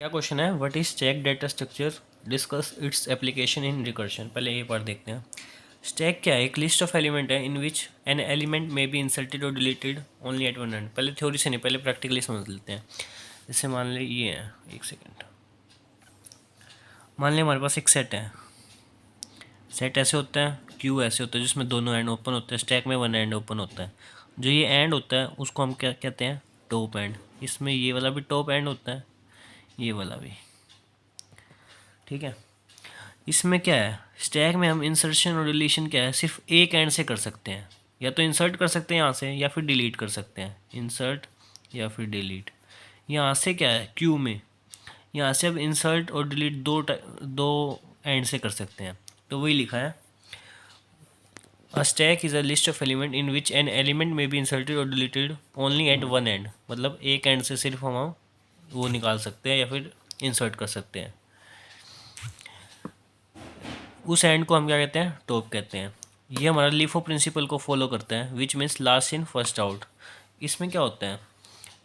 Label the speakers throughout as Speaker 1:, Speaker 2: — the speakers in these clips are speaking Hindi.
Speaker 1: क्या क्वेश्चन है, what is stack data structure, discuss its application in recursion. पहले ये पार्ट देखते हैं। स्टैक क्या है? एक लिस्ट ऑफ एलिमेंट है in which an element may be inserted और deleted only at one end. पहले थ्योरी से नहीं, पहले प्रैक्टिकली समझ लेते हैं। जैसे मान ले ये है, एक सेकेंड, मान लें हमारे पास एक सेट है। सेट ऐसे होता है, क्यू ऐसे होता है जिसमें दोनों एंड ओपन होते हैं, स्टैक में वन एंड ओपन होता है। जो ये एंड होता है उसको हम क्या कहते हैं? Top and. इसमें ये वाला भी टॉप एंड होता है, ये वाला भी। ठीक है। इसमें क्या है, स्टैक में हम इंसर्शन और डिलीशन क्या है, सिर्फ एक एंड से कर सकते हैं। या तो इंसर्ट कर सकते हैं यहाँ से, या फिर डिलीट कर सकते हैं। इंसर्ट या फिर डिलीट। यहाँ से क्या है, क्यू में यहाँ से अब इंसर्ट और डिलीट दो एंड से कर सकते हैं। तो वही लिखा है, a stack is a list of element in which an element may be inserted और deleted only at one end. मतलब एक एंड से सिर्फ हम वो निकाल सकते हैं या फिर इंसर्ट कर सकते हैं। उस एंड को हम क्या कहते हैं? टॉप कहते हैं। ये हमारा लिफो प्रिंसिपल को फॉलो करता है, which means last in first out. इसमें क्या होता है,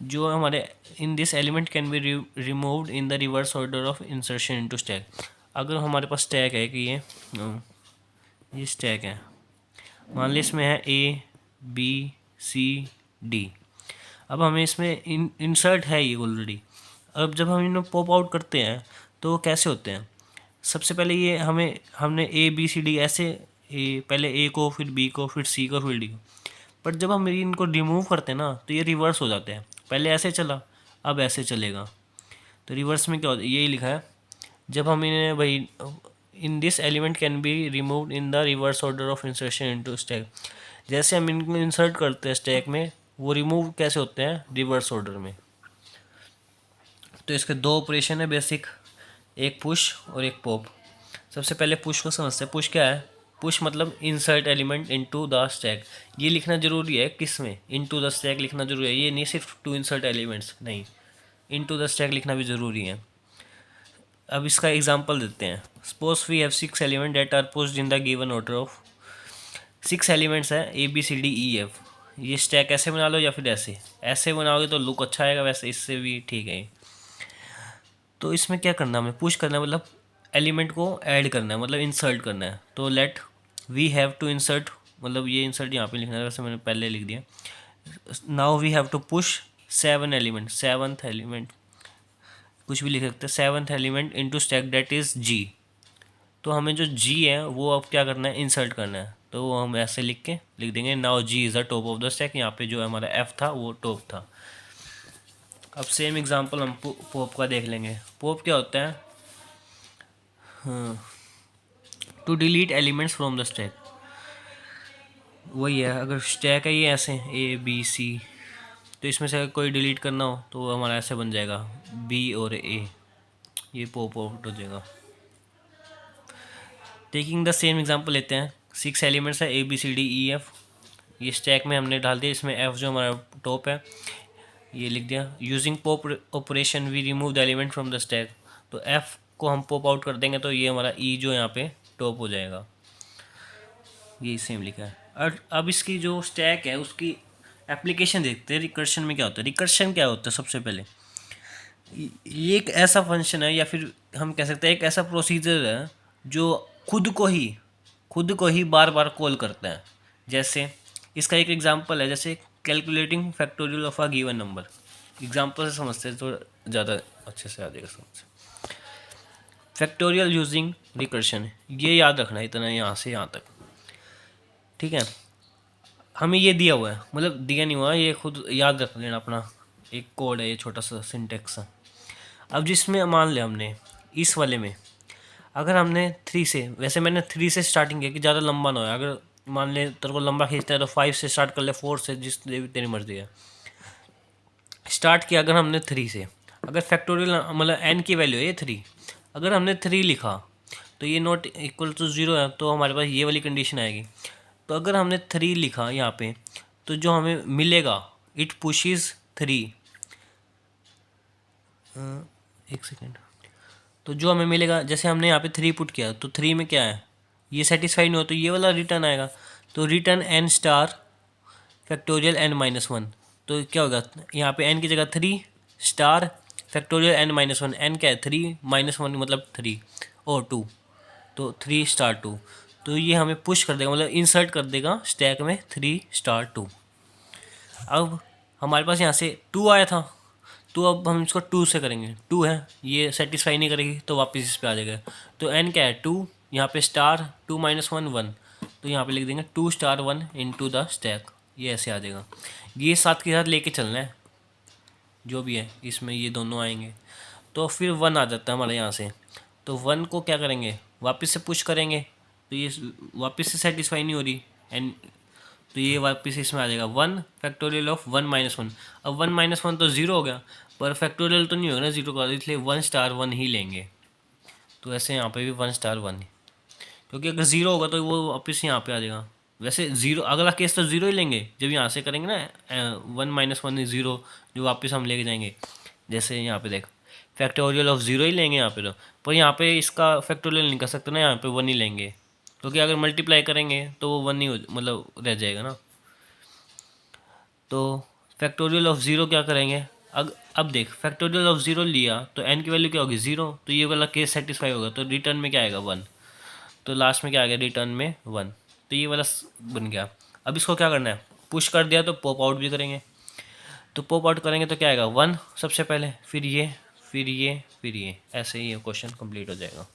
Speaker 1: जो हमारे in this element can be removed in the reverse order of insertion into stack. अगर हमारे पास स्टैक है कि ये स्टैक है, मान ली इसमें है ए बी सी डी। अब हमें इसमें इंसर्ट है ये ऑलरेडी। अब जब हम इन्हें पॉप आउट करते हैं तो वो कैसे होते हैं? सबसे पहले ये हमने ए बी सी डी ऐसे, पहले ए को, फिर बी को, फिर सी को, फिर डी को। बट जब हम इनको रिमूव करते हैं ना तो ये रिवर्स हो जाते हैं। पहले ऐसे चला, अब ऐसे चलेगा। तो रिवर्स में क्या होता है, यही लिखा है। जब हम इन्हें भाई, in this element can be removed in the reverse order of insertion into stack. जैसे हम इनको इंसर्ट करते हैं स्टैक में, वो रिमूव कैसे होते हैं? रिवर्स ऑर्डर में। तो इसके दो ऑपरेशन है बेसिक, एक पुश और एक पॉप। सबसे पहले पुश को समझते हैं। पुश क्या है? पुश मतलब insert element into the stack. ये लिखना जरूरी है, किस में? इनटू द स्टैक लिखना जरूरी है। ये नहीं सिर्फ टू इंसर्ट एलिमेंट्स, नहीं, इनटू द स्टैक लिखना भी जरूरी है। अब इसका एग्जांपल देते हैं। Suppose we have six element that are pushed in the given order of. Six elements है A B C D E F. ये स्टैक ऐसे बना लो या फिर ऐसे, ऐसे बनाओगे तो लुक अच्छा आएगा, वैसे इससे भी ठीक है। तो इसमें क्या करना है, हमें पुश करना है, मतलब एलिमेंट को ऐड करना है, मतलब इंसर्ट करना है। तो let we have to insert, मतलब ये इंसर्ट यहाँ पे लिखना है, वैसे मैंने पहले लिख दिया। Now we have to push seven element, seventh element, कुछ भी लिख सकते हैं, seventh element into stack that is G. तो हमें जो जी है वो अब क्या करना है? इंसर्ट करना है। तो वो हम ऐसे लिख देंगे, now G is the top of the stack. यहाँ पे जो हमारा एफ था वो टॉप था। अब सेम एग्जांपल हम पॉप का देख लेंगे। पॉप क्या होता है? To delete elements from the stack. वही है, अगर स्टैक है ये ऐसे ए बी सी, तो इसमें से अगर कोई डिलीट करना हो तो वो हमारा ऐसे बन जाएगा, बी और ए, ये पॉप आउट हो जाएगा। टेकिंग द सेम एग्जांपल लेते हैं। सिक्स एलिमेंट्स है A B C D E F. ये स्टैक में हमने डाल दिया, इसमें एफ जो हमारा टॉप है ये लिख दिया। Using pop operation we remove the element from the stack. तो एफ को हम पॉप आउट कर देंगे तो ये हमारा ई जो यहाँ पे टॉप हो जाएगा। ये सेम लिखा है। और अब इसकी जो स्टैक है उसकी एप्लीकेशन देखते हैं। रिकर्शन में क्या होता है? रिकर्शन क्या होता है? सबसे पहले ये एक ऐसा फंक्शन है, या फिर हम कह सकते हैं एक ऐसा प्रोसीजर है जो खुद को ही बार बार कॉल करता है। जैसे इसका एक एग्जांपल है, जैसे calculating factorial of a given number. Example से समझते हैं तो ज़्यादा अच्छे से आ जाएगा समझ। फैक्टोरियल यूजिंग रिकर्शन, ये याद रखना है, इतना यहाँ से यहाँ तक। ठीक है, हमें ये दिया हुआ है, मतलब दिया नहीं हुआ, ये खुद याद रख लेना अपना। एक कोड है ये, छोटा सा सिंटेक्स है। अब जिसमें मान लिया हमने इस वाले में, अगर हमने थ्री से, वैसे मैंने थ्री से स्टार्टिंग किया कि ज़्यादा लंबा ना हो। अगर मान ले तेरे को लंबा खींचता है तो फाइव से स्टार्ट कर ले, फोर से, जिस तेरी मर्जी है। स्टार्ट किया अगर हमने थ्री से, अगर फैक्टोरियल मतलब एन की वैल्यू है ये थ्री, अगर हमने थ्री लिखा तो ये नॉट इक्वल टू ज़ीरो है, तो हमारे पास ये वाली कंडीशन आएगी। तो अगर हमने थ्री लिखा यहाँ पे, तो जो हमें मिलेगा, इट पुशिज थ्री, एक सेकेंड, तो जो हमें मिलेगा, जैसे हमने यहाँ पे थ्री पुट किया तो थ्री में क्या है, ये सेटिस्फाई नहीं हो तो ये वाला रिटर्न आएगा। तो return n star factorial n minus one. तो क्या होगा, यहाँ पे एन की जगह three star factorial n minus one, n क्या है 3 माइनस वन मतलब 3 और 2, तो 3 स्टार 2, तो ये हमें पुश कर देगा मतलब इंसर्ट कर देगा स्टैक में 3 स्टार 2। अब हमारे पास यहाँ से 2 आया था, तो अब हम इसको 2 से करेंगे, 2 है ये सेटिस्फाई नहीं करेगी तो वापस इस पे आ जाएगा। तो n क्या है 2, यहाँ पे स्टार 2 माइनस वन 1, तो यहाँ पे लिख देंगे 2 स्टार 1 इनटू द स्टैक, ये ऐसे आ जाएगा। ये साथ के साथ लेके चलना है जो भी है, इसमें ये दोनों आएंगे तो फिर 1 आ जाता है हमारे यहाँ से। तो 1 को क्या करेंगे वापस से पुश करेंगे, तो ये वापस से सेटिस्फाई नहीं हो रही एंड तो ये वापस इसमें आ जाएगा 1 फैक्टोरियल ऑफ 1 माइनस वन। अब 1 माइनस वन तो 0 हो गया, पर फैक्टोरियल तो नहीं होगा ना 0 का, इसलिए 1 स्टार 1 ही लेंगे। तो ऐसे यहाँ पे भी 1 स्टार 1, क्योंकि अगर 0 होगा तो वो वापस यहाँ पे आ जाएगा। वैसे 0 अगला केस तो 0 ही लेंगे जब यहाँ से करेंगे ना 1 माइनस वन 0, जो वापस हम लेके जाएंगे। जैसे यहाँ पे देख फैक्टोरियल ऑफ 0 ही लेंगे यहाँ पे तो, पर यहाँ पे इसका फैक्टोरियल नहीं कर सकते ना, यहाँ पे 1 ही लेंगे, क्योंकि अगर मल्टीप्लाई करेंगे तो वो 1 ही हो मतलब रह जाएगा ना। तो फैक्टोरियल ऑफ 0 क्या करेंगे, अब देख फैक्टोरियल ऑफ 0 लिया तो n की वैल्यू क्या होगी 0, तो ये वाला केस सेटिस्फाई होगा, तो रिटर्न में क्या आएगा 1, तो लास्ट में क्या आ गया रिटर्न में 1, तो ये वाला बन गया। अब इसको क्या करना है, पुश कर दिया तो पॉप आउट भी करेंगे, तो पॉप आउट करेंगे तो क्या आएगा 1 सबसे पहले, फिर ये फिर ये फिर ये, ऐसे ही ये क्वेश्चन कंप्लीट हो जाएगा।